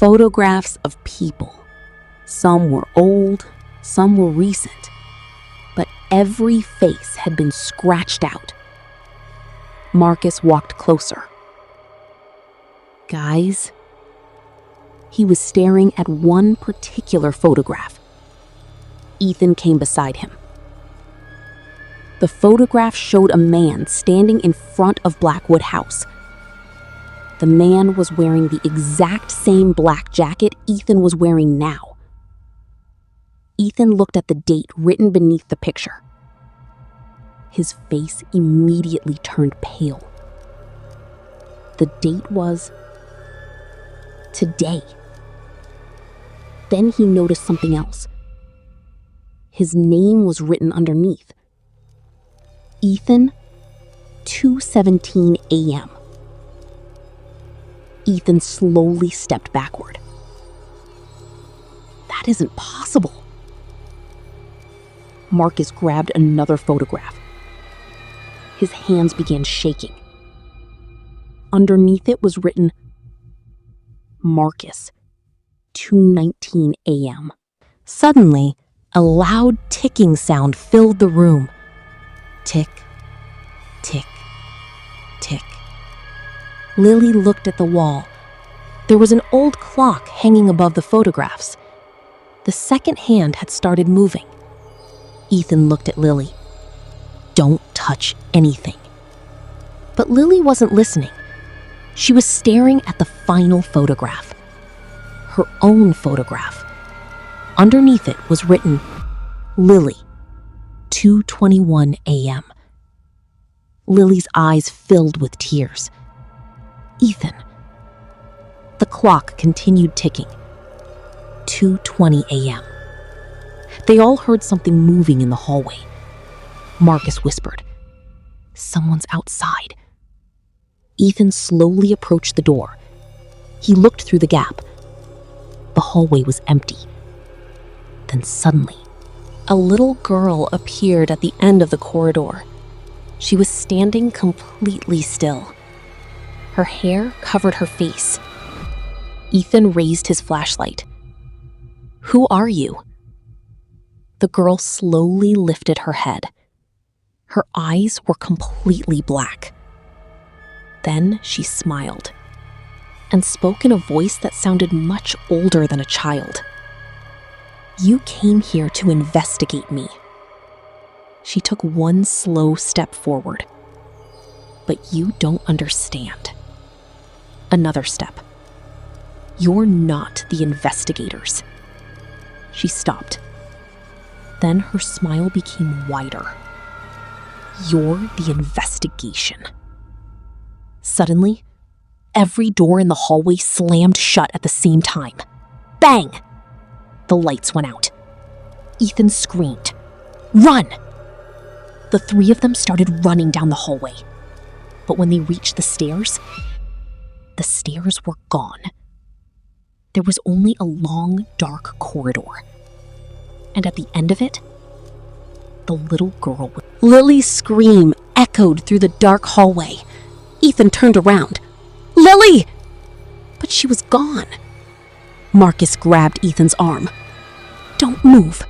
photographs of people. Some were old, some were recent, but every face had been scratched out. Marcus walked closer. Guys, he was staring at one particular photograph. Ethan came beside him. The photograph showed a man standing in front of Blackwood House. The man was wearing the exact same black jacket Ethan was wearing now. Ethan looked at the date written beneath the picture. His face immediately turned pale. The date was today. Then he noticed something else. His name was written underneath. Ethan, 2:17 a.m. Ethan slowly stepped backward. That isn't possible. Marcus grabbed another photograph. His hands began shaking. Underneath it was written, Marcus, 2:19 a.m. Suddenly, a loud ticking sound filled the room. Tick, tick, tick. Lily looked at the wall. There was an old clock hanging above the photographs. The second hand had started moving. Ethan looked at Lily. Don't touch anything. But Lily wasn't listening. She was staring at the final photograph. Her own photograph. Underneath it was written, Lily, 2:21 a.m. Lily's eyes filled with tears. Ethan. The clock continued ticking. 2:20 a.m. They all heard something moving in the hallway. Marcus whispered, Someone's outside. Ethan slowly approached the door. He looked through the gap. The hallway was empty. Then suddenly, a little girl appeared at the end of the corridor. She was standing completely still. Her hair covered her face. Ethan raised his flashlight. Who are you? The girl slowly lifted her head. Her eyes were completely black. Then she smiled and spoke in a voice that sounded much older than a child. You came here to investigate me. She took one slow step forward. But you don't understand. Another step. You're not the investigators. She stopped. Then her smile became wider. You're the investigation. Suddenly, every door in the hallway slammed shut at the same time. Bang! The lights went out. Ethan screamed, Run! The three of them started running down the hallway. But when they reached the stairs were gone. There was only a long, dark corridor. And at the end of it, the little girl. Lily's scream echoed through the dark hallway. Ethan turned around. Lily! But she was gone. Marcus grabbed Ethan's arm. Don't move.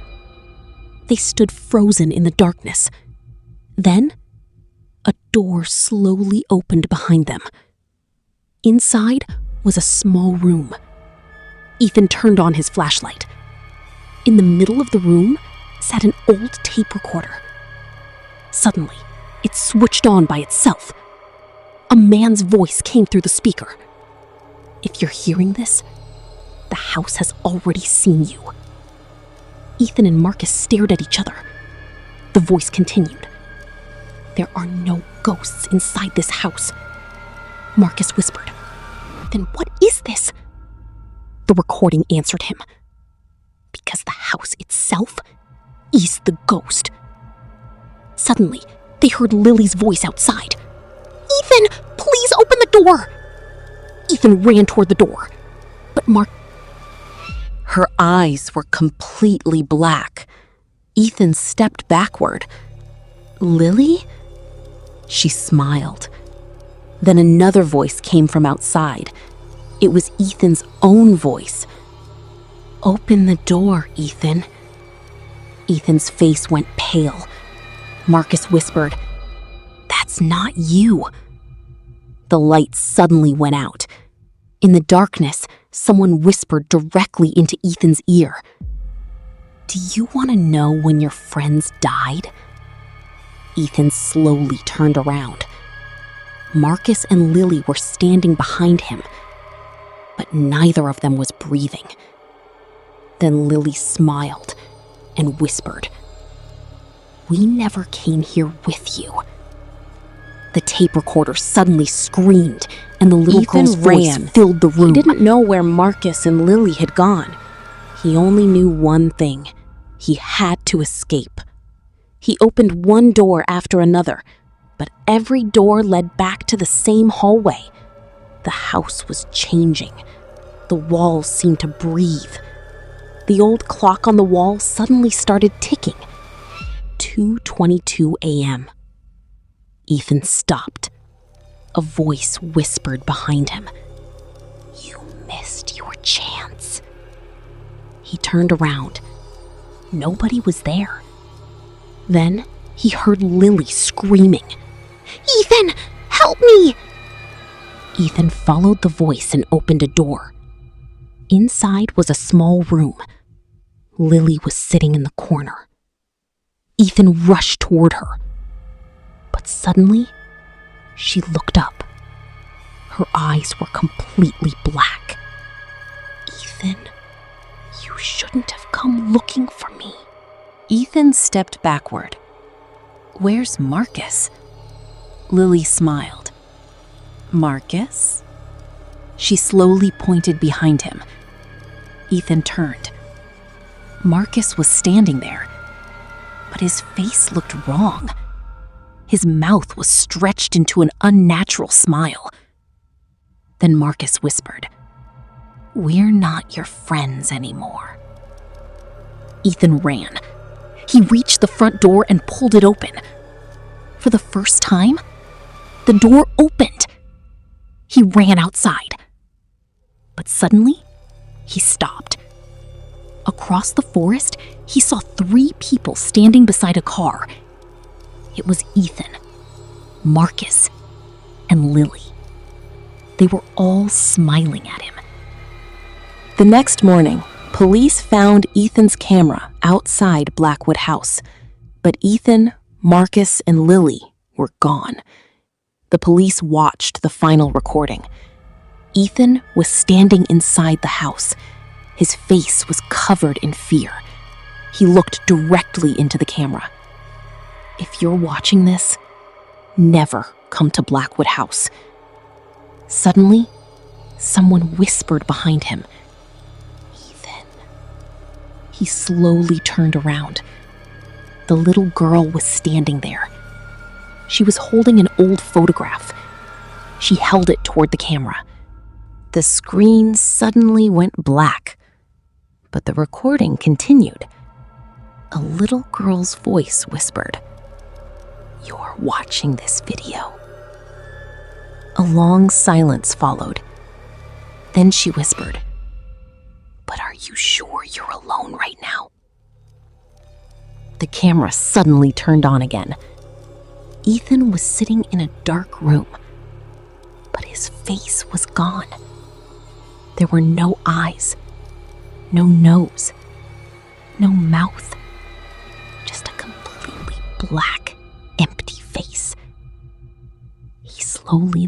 They stood frozen in the darkness. Then, a door slowly opened behind them. Inside was a small room. Ethan turned on his flashlight. In the middle of the room sat an old tape recorder. Suddenly, it switched on by itself. A man's voice came through the speaker. If you're hearing this, the house has already seen you. Ethan and Marcus stared at each other. The voice continued. There are no ghosts inside this house. Marcus whispered. Then what is this? The recording answered him. Because the house itself is the ghost. Suddenly, they heard Lily's voice outside. Ethan, please open the door! Ethan ran toward the door, but Her eyes were completely black. Ethan stepped backward. Lily? She smiled. Then another voice came from outside. It was Ethan's own voice. "Open the door, Ethan." Ethan's face went pale. Marcus whispered, "That's not you." The light suddenly went out. In the darkness, someone whispered directly into Ethan's ear. "Do you want to know when your friends died?" Ethan slowly turned around. Marcus and Lily were standing behind him, but neither of them was breathing. Then Lily smiled and whispered, "We never came here with you." The tape recorder suddenly screamed, and the little girl's voice filled the room. He didn't know where Marcus and Lily had gone. He only knew one thing. He had to escape. He opened one door after another, but every door led back to the same hallway. The house was changing. The walls seemed to breathe. The old clock on the wall suddenly started ticking. 2:22 a.m. Ethan stopped. A voice whispered behind him, "You missed your chance." He turned around. Nobody was there. Then he heard Lily screaming, "Ethan, help me!" Ethan followed the voice and opened a door. Inside was a small room. Lily was sitting in the corner. Ethan rushed toward her. But suddenly, she looked up. Her eyes were completely black. "Ethan, you shouldn't have come looking for me." Ethan stepped backward. "Where's Marcus?" Lily smiled. "Marcus?" She slowly pointed behind him. Ethan turned. Marcus was standing there, but his face looked wrong. His mouth was stretched into an unnatural smile. Then Marcus whispered, "We're not your friends anymore." Ethan ran. He reached the front door and pulled it open. For the first time, the door opened. He ran outside. But suddenly, he stopped. Across the forest, he saw 3 people standing beside a car. It was Ethan, Marcus, and Lily. They were all smiling at him. The next morning, police found Ethan's camera outside Blackwood House, but Ethan, Marcus, and Lily were gone. The police watched the final recording. Ethan was standing inside the house. His face was covered in fear. He looked directly into the camera. If you're watching this, never come to Blackwood House. Suddenly, someone whispered behind him, "Ethan." He slowly turned around. The little girl was standing there. She was holding an old photograph. She held it toward the camera. The screen suddenly went black, but the recording continued. A little girl's voice whispered, "You're watching this video." A long silence followed. Then she whispered, "But are you sure you're alone right now?" The camera suddenly turned on again. Ethan was sitting in a dark room, but his face was gone. There were no eyes, no nose, no mouth, just a completely black, empty face. He slowly